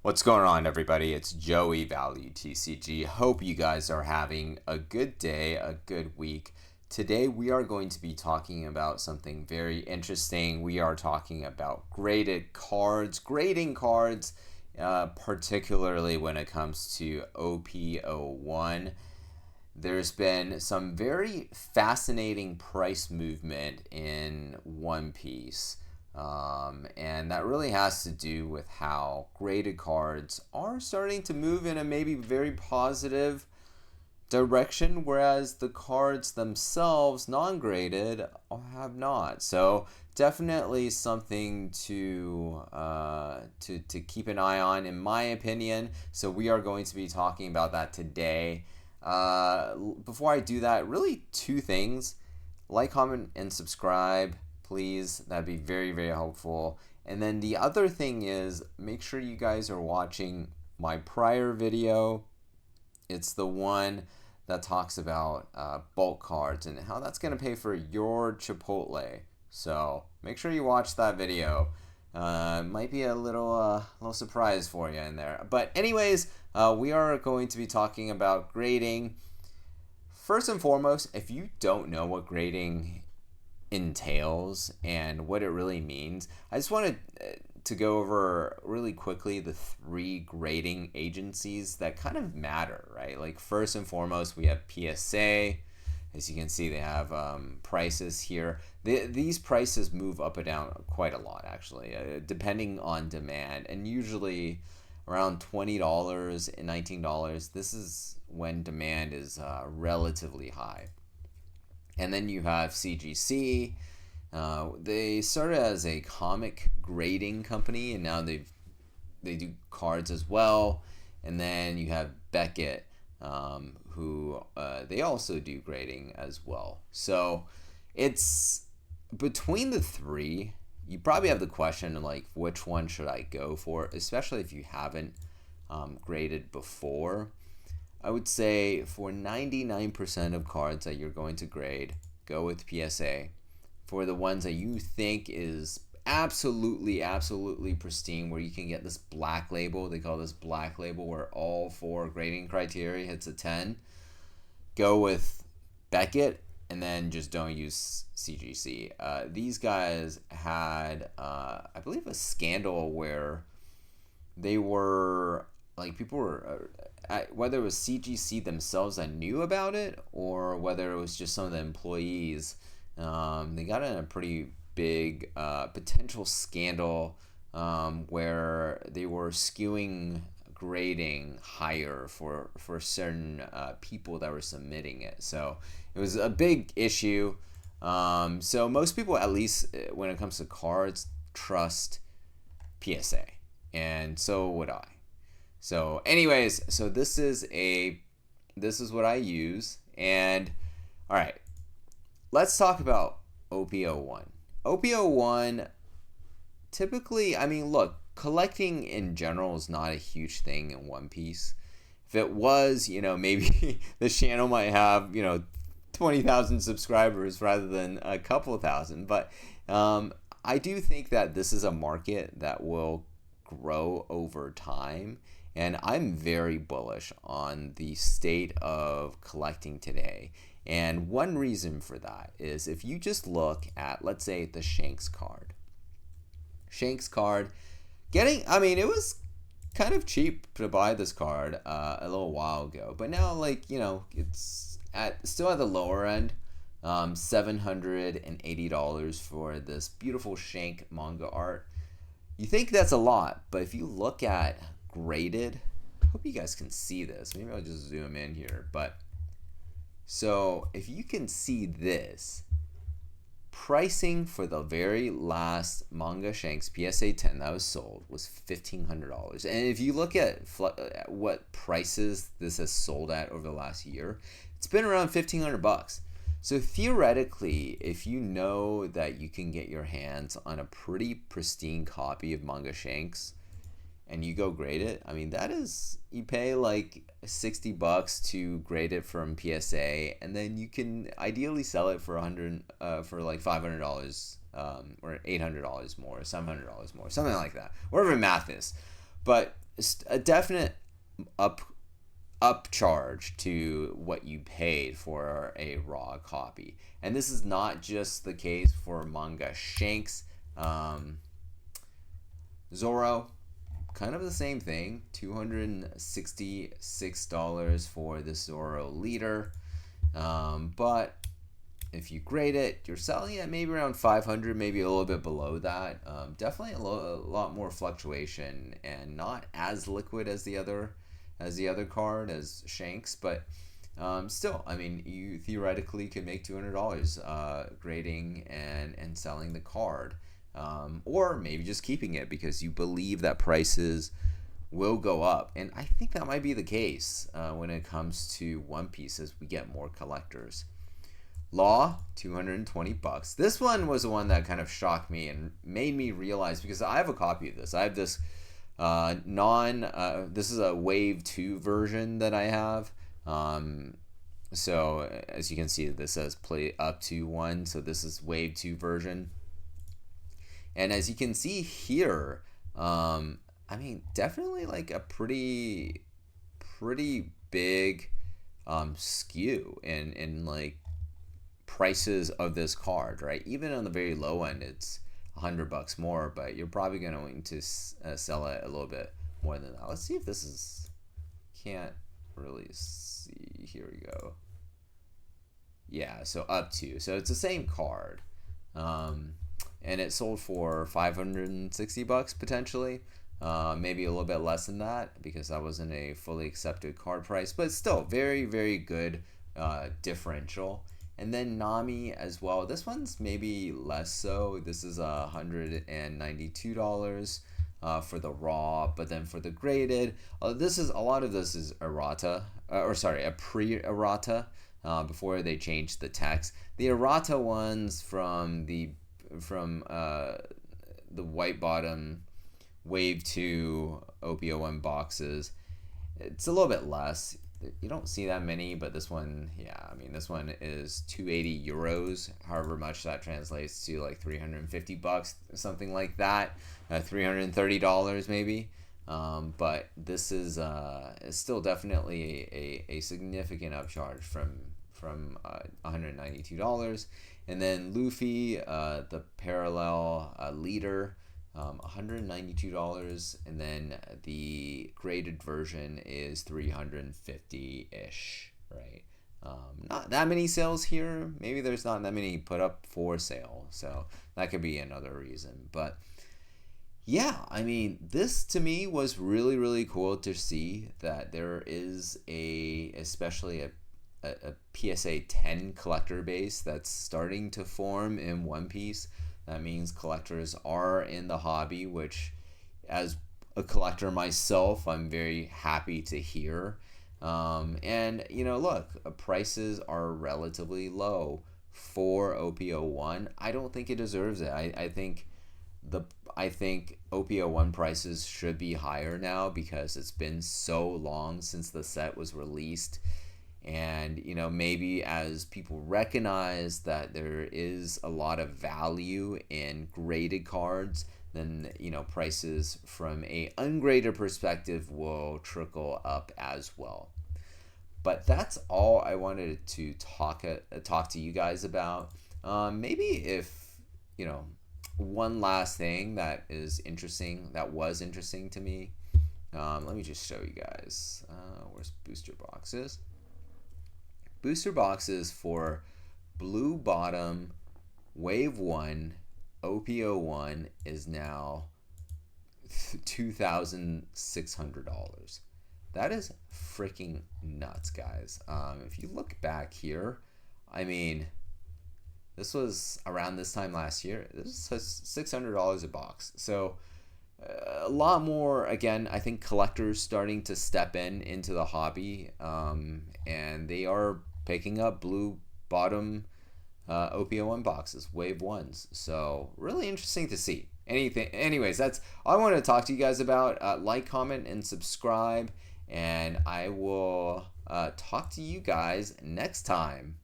What's going on, everybody? It's Joey Value TCG. Hope you guys are having a good day, a good week. Today we are going to be talking about something very interesting. We are talking about graded cards, grading cards, particularly when it comes to OP01. There's been some very fascinating price movement in One Piece. And that really has to do with how graded cards are starting to move in a maybe very positive direction, whereas the cards themselves, non-graded, have not. So definitely something to keep an eye on, in my opinion. So we are going to be talking about that today. Before I do that, really two things: like, comment, and subscribe, please. That'd be very, very helpful. And then the other thing is, make sure you guys are watching my prior video. It's the one that talks about bulk cards and how that's going to pay for your Chipotle. So make sure you watch that video. Might be a little surprise for you in there. But anyways, we are going to be talking about grading. First and foremost, if you don't know what grading entails and what it really means, I just wanted to go over really quickly the three grading agencies that kind of matter, right? Like, first and foremost, we have PSA. As you can see, they have prices here. These prices move up and down quite a lot, actually, depending on demand, and usually around $20 and $19. This is when demand is relatively high. And then you have CGC. They started as a comic grading company, and now they do cards as well. And then you have Beckett, who they also do grading as well. So it's between the three. You probably have the question, like, which one should I go for, especially if you haven't graded before. I would say for 99% of cards that you're going to grade, go with PSA. For the ones that you think is absolutely pristine, where you can get this black label, they call this black label, where all four grading criteria hits a 10, go with Beckett, and then just don't use CGC. These guys had, I believe, a scandal where they were, like, people were, whether it was CGC themselves that knew about it, or whether it was just some of the employees, they got in a pretty big potential scandal where they were skewing grading higher for certain people that were submitting it. So it was a big issue. So most people, at least when it comes to cards, trust PSA, and so would I. So anyways, so this is what I use. And all right, let's talk about OP01. OP01, typically, I mean, look, collecting in general is not a huge thing in One Piece. If it was, maybe this channel might have, 20,000 subscribers rather than a couple thousand. But I do think that this is a market that will grow over time. And I'm very bullish on the state of collecting today. And one reason for that is, if you just look at, let's say, the Shanks card. Shanks card, it was kind of cheap to buy this card a little while ago. But now, it's still at the lower end. $780 for this beautiful Shank manga art. You think that's a lot, but if you look at graded, I hope you guys can see this. Maybe I'll just zoom in here. But so if you can see this, pricing for the very last manga Shanks PSA 10 that was sold was $1,500. And if you look at what prices this has sold at over the last year, it's been around $1,500. So theoretically, if you know that you can get your hands on a pretty pristine copy of manga Shanks and you go grade it, that is, you pay like $60 to grade it from PSA, and then you can ideally sell it for $500 or $800 more, $700 more, something like that, whatever the math is. But a definite upcharge to what you paid for a raw copy. And this is not just the case for manga shanks. Zoro, kind of the same thing. $266 for the Zoro leader. But if you grade it, you're selling it maybe around 500, maybe a little bit below that. Definitely a lot more fluctuation and not as liquid as the other card, as Shanks, but still, I mean, you theoretically could make $200 grading and selling the card, or maybe just keeping it because you believe that prices will go up. And I think that might be the case when it comes to One Piece as we get more collectors. Law, $220. This one was the one that kind of shocked me and made me realize, because I have a copy of this. I have this this is a Wave 2 version that I have. So as you can see, this says play up to 1. So this is Wave 2 version. And as you can see here, I mean, definitely like a pretty big skew in like prices of this card, right? Even on the very low end, it's $100 more, but you're probably going to sell it a little bit more than that. Let's see if this is, can't really see, here we go. Yeah, so up to, so it's the same card, and it sold for $560 potentially, maybe a little bit less than that because that wasn't a fully accepted card price, but still very good differential. And then Nami as well. This one's maybe less so. This is $192 for the raw, but then for the graded, this is, a lot of this is errata, or sorry, a pre-errata before they changed the text. The errata ones from the white bottom Wave 2 OP01 boxes, it's a little bit less. You don't see that many, but this one, yeah, I mean, this one is 280 euros, however much that translates to, like $350, something like that, $330 maybe. But this is still definitely a significant upcharge from $192. And then Luffy, the parallel leader, $192, and then the graded version is $350-ish, right? Not that many sales here. Maybe there's not that many put up for sale, so that could be another reason. But yeah, I mean, this to me was really cool to see that there is especially a PSA 10 collector base that's starting to form in One Piece. That means collectors are in the hobby, which, as a collector myself, I'm very happy to hear. And, you know, look, prices are relatively low for OP01. I don't think it deserves it. I think OP01 prices should be higher now because it's been so long since the set was released. And, you know, maybe as people recognize that there is a lot of value in graded cards, then, you know, prices from a ungraded perspective will trickle up as well. But that's all I wanted to talk to you guys about. Maybe if, you know, one last thing that was interesting to me. Let me just show you guys. Where's booster boxes? Booster boxes for Blue Bottom Wave 1 OP01 is now $2,600. That is freaking nuts, guys. If you look back here, I mean, this was around this time last year. This is $600 a box. So a lot more, again, I think collectors starting to step into the hobby, and they are picking up Blue Bottom OP01 boxes, Wave 1s. So really interesting to see. Anyways, that's all I wanted to talk to you guys about. Like, comment, and subscribe, and I will talk to you guys next time.